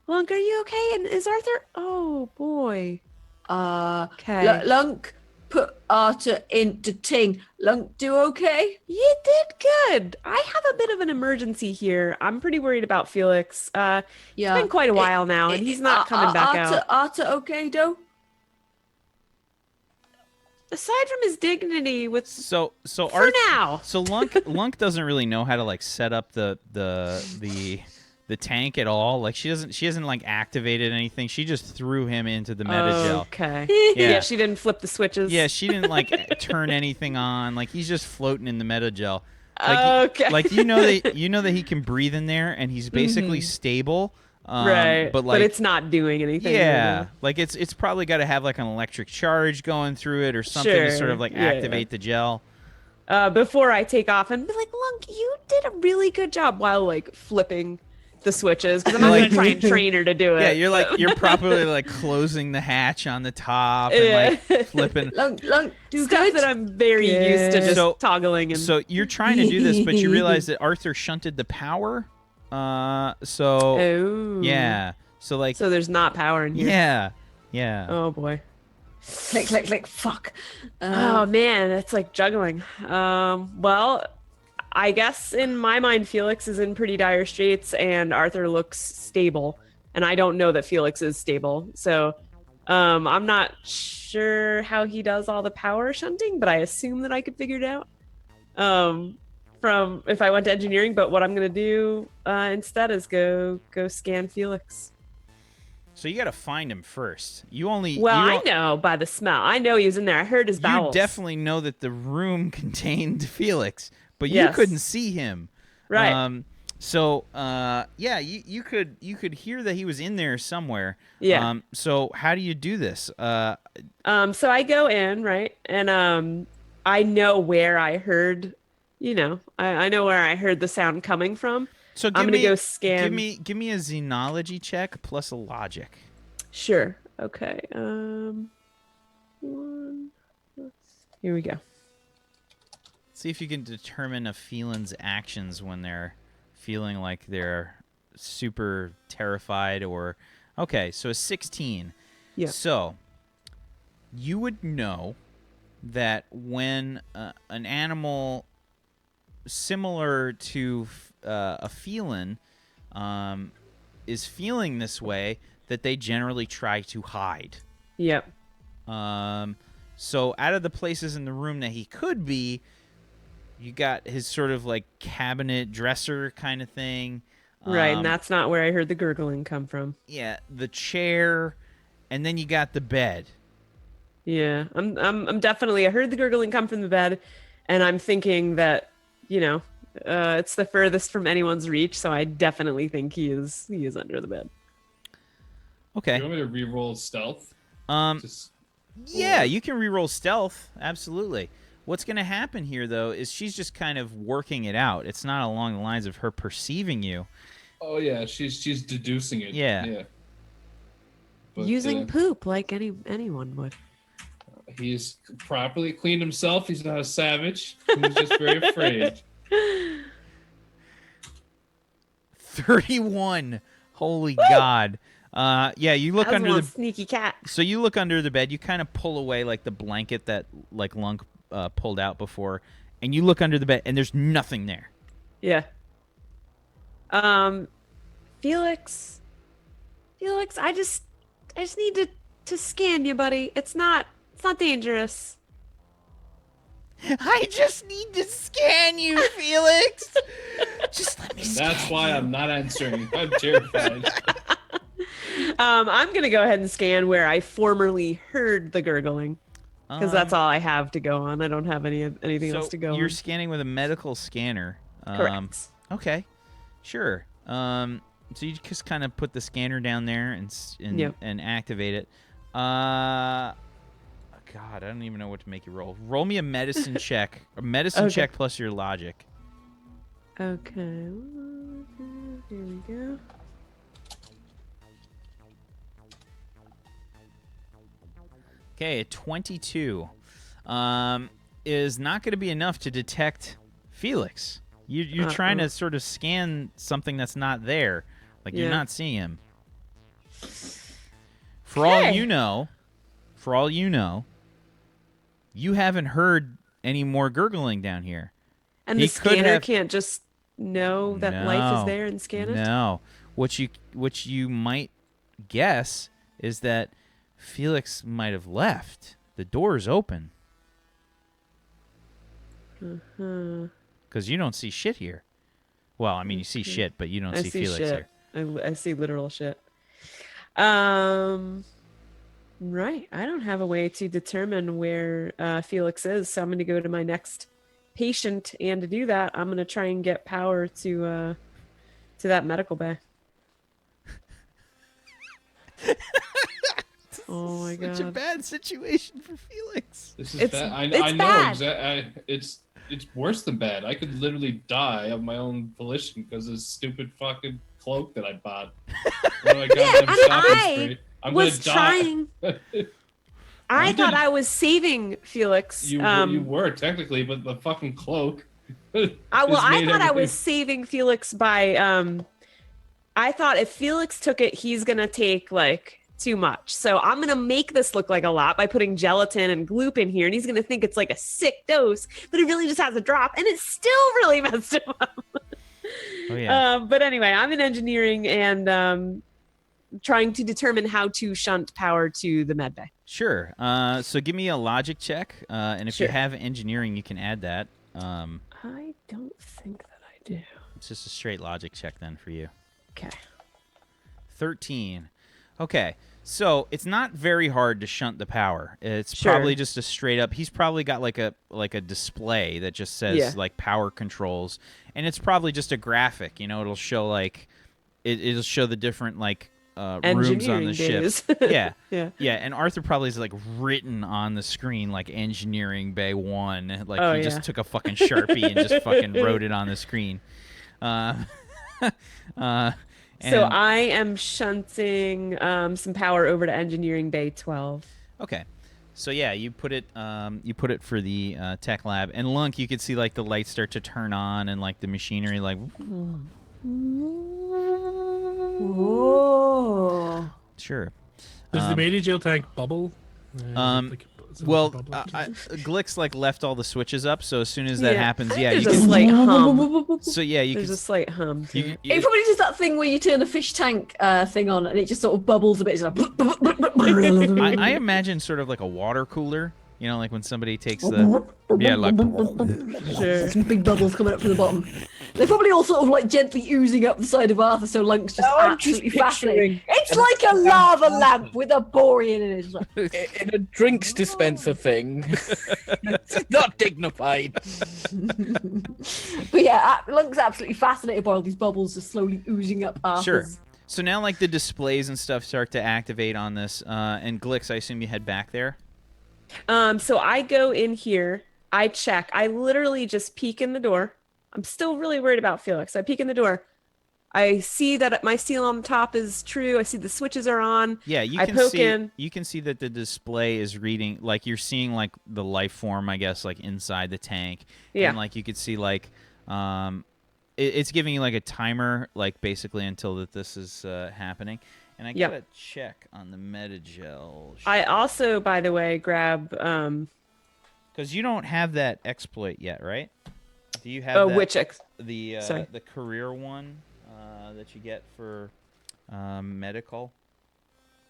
Lunk, are you okay? And is Arthur? Oh boy. Okay. Lunk, put Arthur into ting. Lunk, do okay? You did good. I have a bit of an emergency here. I'm pretty worried about Felix. Yeah. It's been quite a while now, and he's not coming back out. Arthur okay, though? Aside from his dignity, with So for now. So Lunk doesn't really know how to like set up the tank at all. Like she hasn't like activated anything. She just threw him into the metagel. Okay. Yeah. Yeah, she didn't flip the switches. Yeah, she didn't like turn anything on. Like he's just floating in the metagel. Like, Okay. Like you know that he can breathe in there and he's basically stable. Right. But it's not doing anything. yeah, like it's probably got to have like an electric charge going through it or something to sort of like Sure. Yeah, activate the gel. Before I take off and be like, Lunk, you did a really good job while like flipping the switches, because I'm not gonna try and train her to do it. Yeah, you're properly like closing the hatch on the top and like flipping. Lunk, do stuff good. that I'm very used to just So- toggling and So you're trying to do this, but you realize that Arthur shunted the power. So oh yeah, so like so there's not power in here. yeah. Oh boy. Click, click, click. Fuck. Oh man, it's like juggling. Well, I guess in my mind, Felix is in pretty dire straits, and Arthur looks stable, and I don't know that Felix is stable. So, I'm not sure how he does all the power shunting, but I assume that I could figure it out. From if I went to engineering, but what I'm gonna do instead is go scan Felix. So you got to find him first. I know by the smell. I know he was in there. I heard his You bowels. definitely know that the room contained Felix, but you Yes. couldn't see him. Right. Yeah, you could hear that he was in there somewhere. Yeah. So how do you do this? So I go in, right? And I know where I heard, I know where I heard the sound coming from. So I'm gonna go scan. Give me a xenology check plus a logic. Sure. Okay. Here we go. See if you can determine a Felan's actions when they're feeling like they're super terrified or... Okay, so a 16. Yeah. So, you would know that when an animal similar to a Felan is feeling this way, that they generally try to hide. Yep. So out of the places in the room that he could be, you got his sort of like cabinet dresser kind of thing. Right, and that's not where I heard the gurgling come from. Yeah, the chair, and then you got the bed. Yeah, I'm definitely. I heard the gurgling come from the bed, and I'm thinking that it's the furthest from anyone's reach. So I definitely think he is under the bed. Okay. You want me to re-roll stealth? Yeah, you can re-roll stealth. Absolutely. What's going to happen here, though, is she's just kind of working it out. It's not along the lines of her perceiving you. Oh yeah, she's deducing it. Yeah. But, Using poop like anyone would. He's properly cleaned himself. He's not a savage. He's just very afraid. 31. Holy God. Yeah, you look That was under one the sneaky cat. So you look under the bed. You kind of pull away like the blanket that like Lunk pulled out before, and you look under the bed, and there's nothing there. Yeah. Felix, I just need to scan you, buddy. It's not dangerous. I just need to scan you, Felix. Just let me scan. That's why I'm not answering. I'm terrified. I'm gonna go ahead and scan where I formerly heard the gurgling, because that's all I have to go on. I don't have anything else to go you're on. scanning with a medical scanner. Correct. Okay, sure. So you just kind of put the scanner down there and Yep. and activate it. God, I don't even know what to make you roll. Roll me a medicine check. A medicine Okay. check plus your logic. Okay. Here we go. Okay, a 22 is not going to be enough to detect Felix. You're trying to sort of scan something that's not there. Like, you're Yeah. not seeing him. For all Okay. you know, you haven't heard any more gurgling down here. And He the could scanner have- can't just know that life is there and scan it? No. What you might guess is that Felix might have left. The door's open. Because you don't see shit here. Well, I mean, you see shit, but you don't I see see Felix shit. here. I see literal shit. Right. I don't have a way to determine where Felix is, so I'm going to go to my next patient, and to do that, I'm going to try and get power to that medical bay. Oh my god. Such a bad situation for Felix. This is It's- bad. I it's know bad. exactly. It's worse than bad. I could literally die of my own volition because of this stupid fucking cloak that I bought. One of my goddamn and shopping I spree. I'm was gonna trying. I You thought did- I was saving Felix. You were technically, but the fucking cloak. I thought I was saving Felix by I thought if Felix took it, he's gonna take like too much. So I'm gonna make this look like a lot by putting gelatin and gloop in here, and he's gonna think it's like a sick dose, but it really just has a drop, and it still really messed him up. Oh, yeah. But anyway, I'm in engineering and trying to determine how to shunt power to the med bay. Sure. So give me a logic check, and if you Sure. have engineering, you can add that. I don't think that I do. It's just a straight logic check then for you. Okay. 13. Okay. So it's not very hard to shunt the power. It's Sure. probably just a straight up. He's probably got like a display that just says Yeah. like power controls, and it's probably just a graphic. You know, it'll show like it'll show the different like rooms on Engineering the ship. days. Yeah. Yeah. Yeah, and Arthur probably is like written on the screen like Engineering Bay 1. Like Oh, he yeah. just took a fucking Sharpie and just fucking wrote it on the screen. So And- I am shunting some power over to Engineering Bay 12. Okay. So yeah, you put it for the tech lab, and Lunk, you could see like the lights start to turn on and like the machinery like Whoa. sure. Does the H.A.W.K tank bubble? Is it like a Well, bubble? Glix like left all the switches up, so as soon as that Yeah. happens, yeah, There's you a can. slight hum. So yeah, you There's can. a slight hum. to You, it. you- It probably does that thing where you turn the fish tank thing on and it just sort of bubbles a bit. It's like. I imagine sort of like a water cooler. You know, like when somebody takes the Sure. Some big bubbles coming up from the bottom. They're probably all sort of like gently oozing up the side of Arthur, so Lunk's just I'm just absolutely fascinating. picturing- It's like a lava lamp with a Borian in it. It's like, In a drinks dispenser thing. It's not dignified. but yeah, Lunk's absolutely fascinated by all these bubbles just slowly oozing up Arthur's. Sure. So now like the displays and stuff start to activate on this, and Glix, I assume you head back there. So I go in here, I check. I literally just peek in the door. I'm still really worried about Felix. I peek in the door. I see that my seal on the top is true. I see the switches are on. Yeah, you I can poke see. in. You can see that the display is reading. Like you're seeing like the life form, I guess, like inside the tank. Yeah. And like you could see like, it's giving you like a timer, like basically until that this is happening. And I Yep. gotta check on the metagel. I also, by the way, grab Because you don't have that exploit yet, right? Do you have that, which sorry. the career one that you get for medical?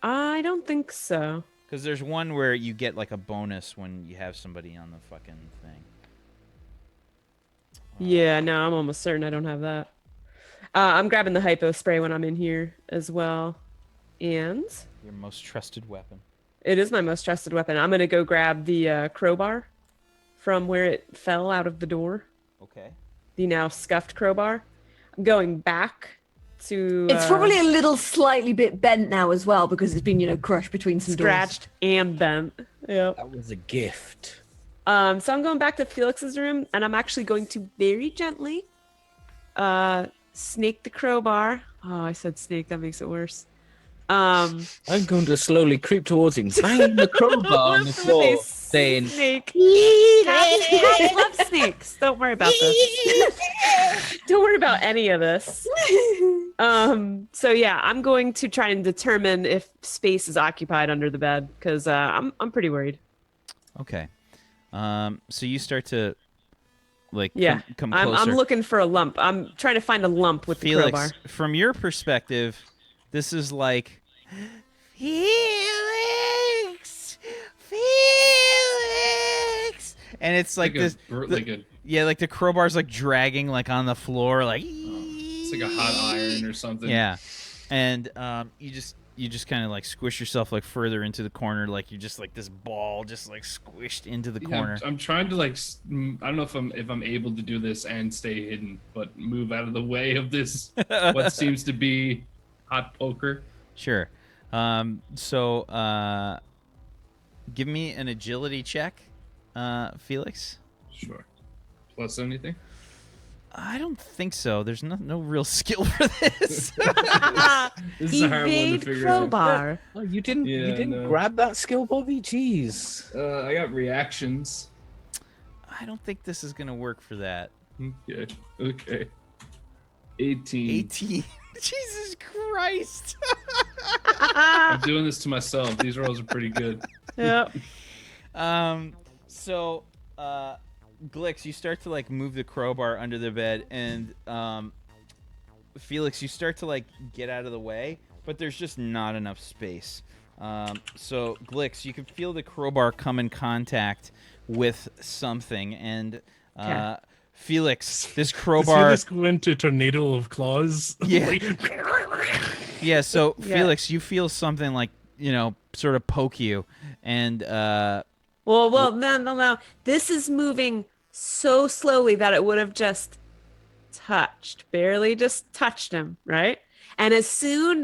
I don't think so. Because there's one where you get like a bonus when you have somebody on the fucking thing. Yeah, no, I'm almost certain I don't have that. I'm grabbing the hypo spray when I'm in here as well. And Your most trusted weapon. it is my most trusted weapon. I'm going to go grab the crowbar from where it fell out of the door. Okay. The now scuffed crowbar. I'm going back to It's probably a little slightly bit bent now as well because it's been, crushed between some scratched and bent. Yep. That was a gift. So I'm going back to Felix's room, and I'm actually going to very gently snake the crowbar. Oh, I said snake. That makes it worse. I'm going to slowly creep towards him, banging the crowbar on the with floor, a saying, snake. Cats love snakes. Don't worry about this. Don't worry about any of this. So yeah, I'm going to try and determine if space is occupied under the bed because I'm pretty worried. Okay. So you start to come I'm closer. looking for a lump. I'm trying to find a lump with Felix, the crowbar. from your perspective, this is like Felix, and it's like this. Like the crowbar's like dragging like on the floor, like it's like a hot iron or something. Yeah, and you just kind of like squish yourself like further into the corner, like you're just like this ball just like squished into the corner. I'm trying to like I don't know if I'm able to do this and stay hidden, but move out of the way of this what seems to be hot poker. Sure. So give me an agility check, Felix. Sure. Plus anything? I don't think so. There's no real skill for this. This is a hard one to figure crowbar. out. "Oh, you didn't No. grab that skill, Bobby? Jeez." I got reactions. I don't think this is gonna work for that. Okay. 18. 18. Jesus Christ. I'm doing this to myself. These rolls are pretty good. Yep. So Glix, you start to like move the crowbar under the bed, and Felix, you start to like get out of the way, but there's just not enough space. So Glix, you can feel the crowbar come in contact with something, and Felix, this crowbar. Does Felix go into tornado of claws? Yeah. Yeah. So Felix, you feel something like sort of poke you, and Well, no. This is moving so slowly that it would have just barely just touched him, right? And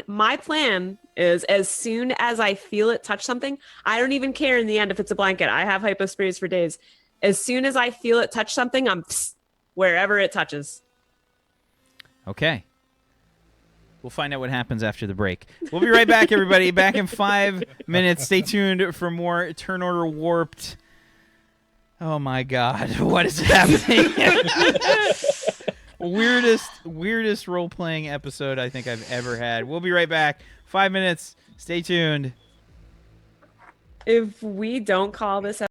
my plan is as soon as I feel it touch something, I don't even care in the end if it's a blanket. I have hyposprays for days. As soon as I feel it touch something, I'm wherever it touches. Okay. We'll find out what happens after the break. We'll be right back, everybody. Back in 5 minutes. Stay tuned for more Turn Order Warped. Oh, my God. What is happening? weirdest role-playing episode I think I've ever had. We'll be right back. 5 minutes. Stay tuned. If we don't call this